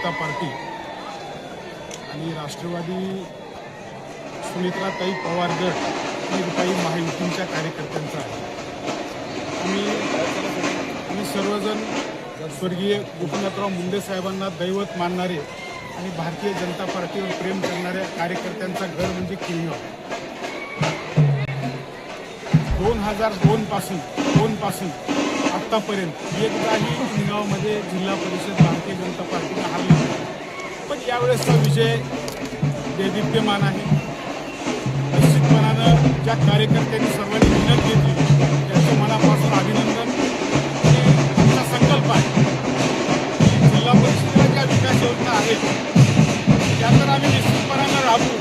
जनता party आणि राष्ट्रवादी सुनेत्राताई पवार गट आणि काही महायुतींच्या कार्यकर्त्यांचा आहे। आम्ही सर्वजण स्वर्गीय गोपीनाथराव मुंडे साहेबांना दैवत मानणारे आणि भारतीय जनता पार्टीवर प्रेम करणाऱ्या कार्यकर्त्यांचा गड म्हणजे किनगाव। 2002 पासून आत्तापर्यंत एकदाही किनगावमध्ये जिल्हा परिषद भारतीय जनता पार्टीने हरली नाही, पण यावेळेसचा विजय देदीप्यमान आहे। निश्चितपणानं ज्या कार्यकर्त्यांनी सर्वांनी मेहनत घेतली त्यांचं मनापासून अभिनंदन। आमचा संकल्प आहे जिल्हा परिषदेला ज्या विकास योजना आहेत त्या तर आम्ही निश्चितपणानं राबवू।